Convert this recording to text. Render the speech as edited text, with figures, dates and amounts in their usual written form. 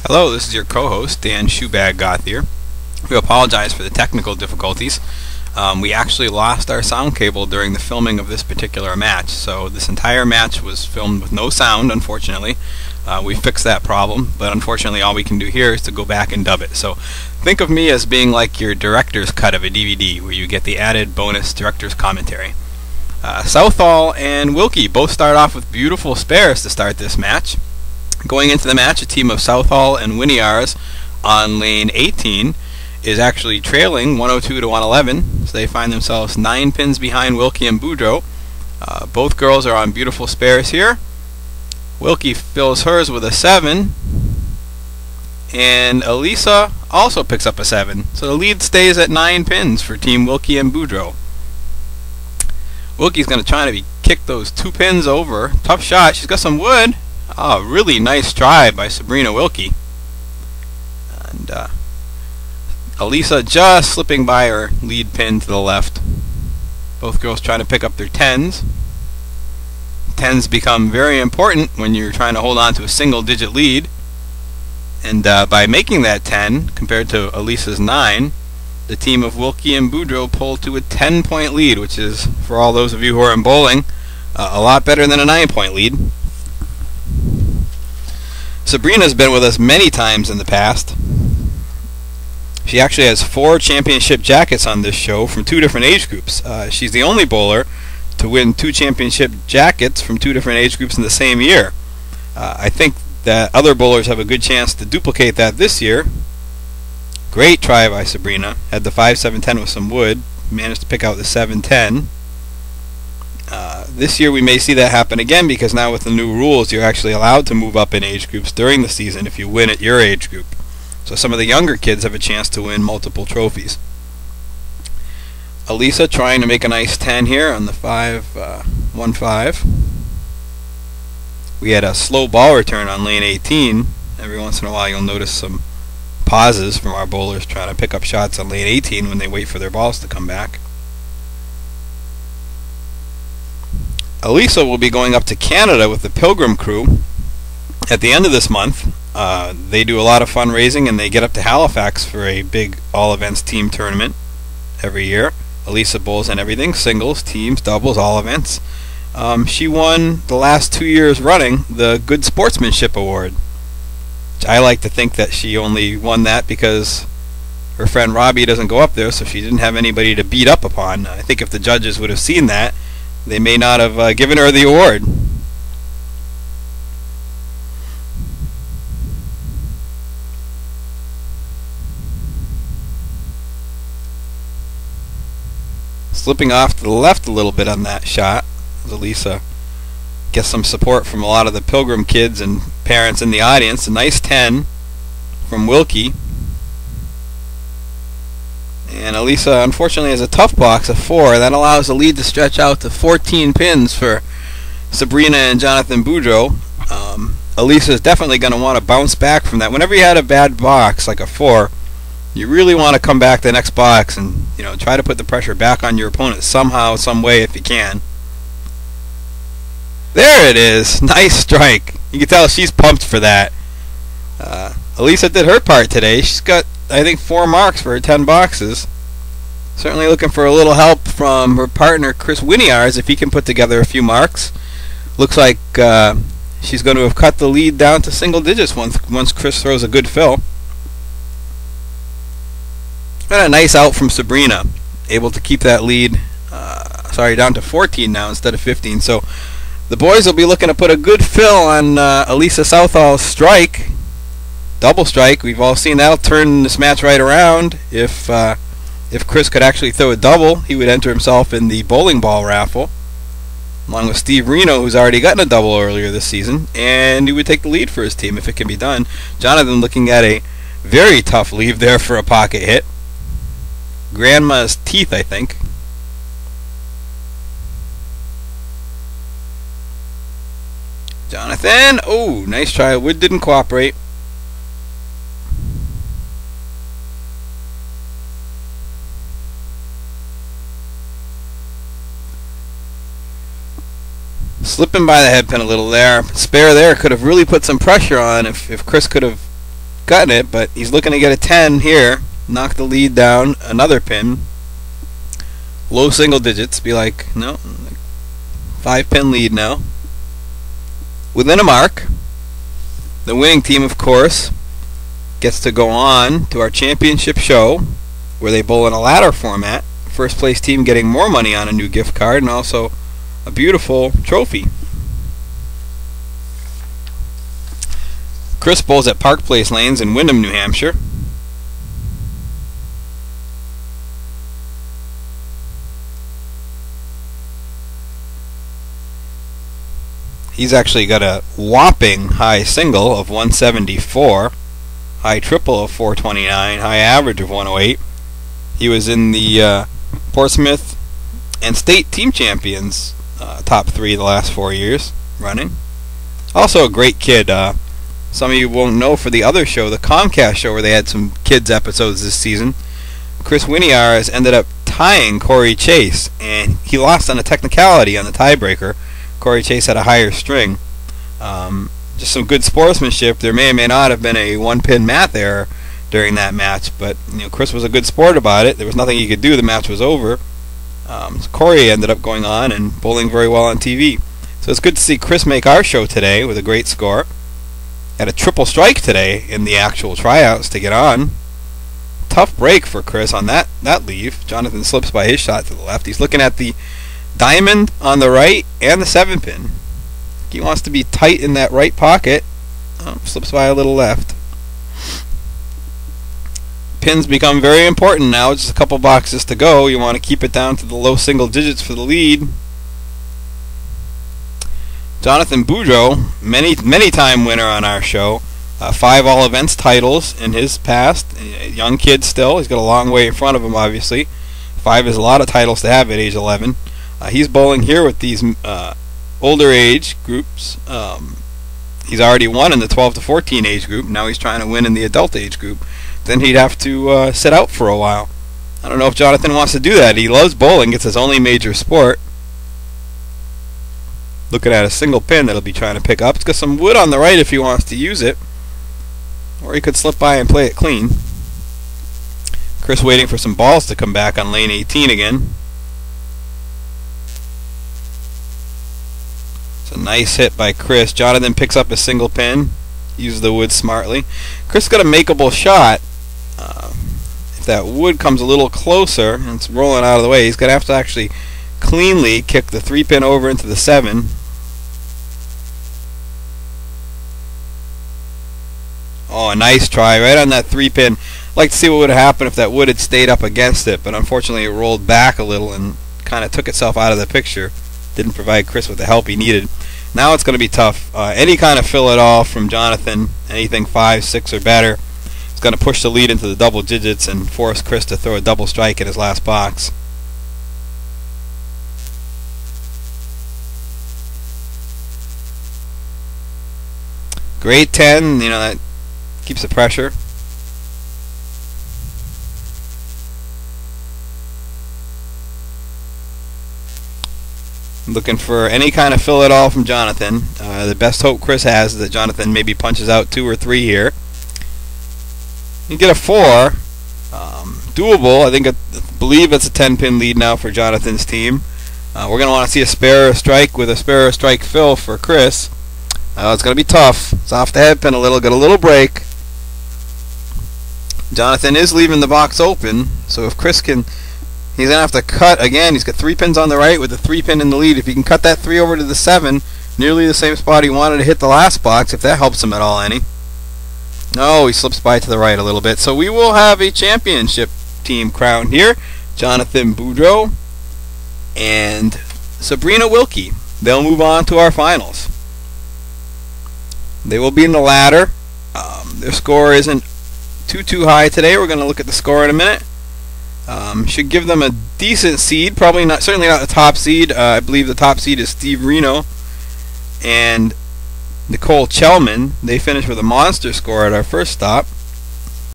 Hello, this is your co-host, Dan Shoebag Gothier. We apologize for the technical difficulties. We actually lost our sound cable during the filming of this particular match, so this entire match was filmed with no sound, unfortunately. We fixed that problem, but unfortunately all we can do here is to go back and dub it. So think of me as being like your director's cut of a DVD, where you get the added bonus director's commentary. Southall and Wilkie both start off with beautiful spares to start this match. Going into the match, a team of Southall and Winiars on lane 18 is actually trailing 102 to 111, so they find themselves 9 pins behind Wilkie and Boudreaux. Both girls are on beautiful spares here. Wilkie fills hers with a 7, and Elisa also picks up a 7, so the lead stays at 9 pins for Team Wilkie and Boudreaux. Wilkie's going to try to kick those 2 pins over. Tough shot. She's got some wood. Oh, really nice try by Sabrina Wilkie. And Elisa just slipping by her lead pin to the left. Both girls trying to pick up their 10s. 10s become very important when you're trying to hold on to a single-digit lead. And by making that 10, compared to Elisa's 9, the team of Wilkie and Boudreaux pulled to a 10-point lead, which is, for all those of you who are in bowling, a lot better than a 9-point lead. Sabrina's been with us many times in the past. She actually has 4 championship jackets on this show from 2 different age groups. She's the only bowler to win 2 championship jackets from 2 different age groups in the same year. I think that other bowlers have a good chance to duplicate that this year. Great try by Sabrina. Had the 5-7-10 with some wood. Managed to pick out the 7-10. This year we may see that happen again, because now with the new rules you're actually allowed to move up in age groups during the season if you win at your age group. So some of the younger kids have a chance to win multiple trophies. Elisa trying to make a nice 10 here on the 5-1-5. We had a slow ball return on lane 18. Every once in a while you'll notice some pauses from our bowlers trying to pick up shots on lane 18 when they wait for their balls to come back. Elisa will be going up to Canada with the Pilgrim crew at the end of this month. They do a lot of fundraising, and they get up to Halifax for a big all-events team tournament every year. Elisa bowls in everything: singles, teams, doubles, all events. She won the last 2 years running the Good Sportsmanship Award. I like to think that she only won that because her friend Robbie doesn't go up there, so she didn't have anybody to beat up upon. I think if the judges would have seen that, they may not have given her the award. Slipping off to the left a little bit on that shot. Elisa gets some support from a lot of the Pilgrim kids and parents in the audience. A nice 10 from Wilkie. And Elisa unfortunately has a tough box of 4. That allows the lead to stretch out to 14 pins for Sabrina and Jonathan Boudreaux. Elisa is definitely going to want to bounce back from that. Whenever you had a bad box like a 4, you really want to come back to the next box and try to put the pressure back on your opponent somehow, some way, if you can. There it is. Nice strike. You can tell she's pumped for that. Elisa did her part today. She's got, I think, 4 marks for her 10 boxes. Certainly looking for a little help from her partner Chris Winiars if he can put together a few marks. Looks like she's going to have cut the lead down to single digits once Chris throws a good fill. And a nice out from Sabrina, able to keep that lead down to 14 now instead of 15. So the boys will be looking to put a good fill on Elisa Southall's strike. Double strike. We've all seen that'll turn this match right around. If Chris could actually throw a double, he would enter himself in the bowling ball raffle, along with Steve Reno, who's already gotten a double earlier this season, and he would take the lead for his team if it can be done. Jonathan looking at a very tough leave there for a pocket hit. Grandma's teeth, I think. Jonathan, oh, nice try. Wood didn't cooperate. Slipping by the head pin a little there. Spare there could have really put some pressure on if Chris could have cutting it, but he's looking to get a 10 here. Knock the lead down. Another pin. Low single digits. Be like, no, 5-pin lead now. Within a mark. The winning team, of course, gets to go on to our championship show, where they bowl in a ladder format. First place team getting more money on a new gift card, and also a beautiful trophy. Chris bowls at Park Place Lanes in Windham, New Hampshire. He's actually got a whopping high single of 174, high triple of 429, high average of 108. He was in the Portsmouth and state team champions, top 3 the last 4 years running. Also a great kid. Some of you won't know, for the other show, the Comcast show, where they had some kids episodes this season, Chris Winiar has ended up tying Corey Chase, and he lost on a technicality on the tiebreaker. Corey Chase had a higher string. Just some good sportsmanship. There may or may not have been a 1-pin math error during that match, but Chris was a good sport about it. There was nothing he could do. The match was over. So Corey ended up going on and bowling very well on TV. So it's good to see Chris make our show today with a great score. Had a triple strike today in the actual tryouts to get on. Tough break for Chris on that leave. Jonathan slips by his shot to the left. He's looking at the diamond on the right and the 7-pin. He wants to be tight in that right pocket. Slips by a little left. Pins become very important now. Just a couple boxes to go. You want to keep it down to the low single digits for the lead. Jonathan Boudreau, many time winner on our show. 5 all events titles in his past. A young kid still. He's got a long way in front of him, obviously. 5 is a lot of titles to have at age 11. He's bowling here with these older age groups. He's already won in the 12 to 14 age group. Now he's trying to win in the adult age group. Then he'd have to sit out for a while. I don't know if Jonathan wants to do that. He loves bowling. It's his only major sport. Looking at a single pin that he'll be trying to pick up. It's got some wood on the right if he wants to use it. Or he could slip by and play it clean. Chris waiting for some balls to come back on lane 18 again. It's a nice hit by Chris. Jonathan picks up a single pin. Uses the wood smartly. Chris got a makeable shot. If that wood comes a little closer and it's rolling out of the way, he's going to have to actually cleanly kick the 3-pin over into the 7. Oh, a nice try right on that 3-pin. I'd like to see what would have happened if that wood had stayed up against it, but unfortunately it rolled back a little and kind of took itself out of the picture. Didn't provide Chris with the help he needed. Now it's going to be tough. Any kind of fill at all from Jonathan, anything 5, 6 or better, is going to push the lead into the double digits and force Chris to throw a double strike in his last box. Great 10, that keeps the pressure. Looking for any kind of fill at all from Jonathan. The best hope Chris has is that Jonathan maybe punches out 2 or 3 here. You get a 4. Doable. I believe it's a 10-pin lead now for Jonathan's team. We're going to want to see a spare or strike with a spare or strike fill for Chris. It's going to be tough. It's off the head pin a little. Got a little break. Jonathan is leaving the box open, so if Chris can, he's going to have to cut again. He's got 3 pins on the right with a 3-pin in the lead. If he can cut that 3 over to the 7, nearly the same spot he wanted to hit the last box, if that helps him at all any. No, he slips by to the right a little bit. So we will have a championship team crowned here. Jonathan Boudreau and Sabrina Wilkie. They'll move on to our finals. They will be in the ladder. Their score isn't too high today. We're going to look at the score in a minute. Should give them a decent seed. Probably not, certainly not the top seed. I believe the top seed is Steve Reno and Nicole Chelman. They finished with a monster score at our first stop.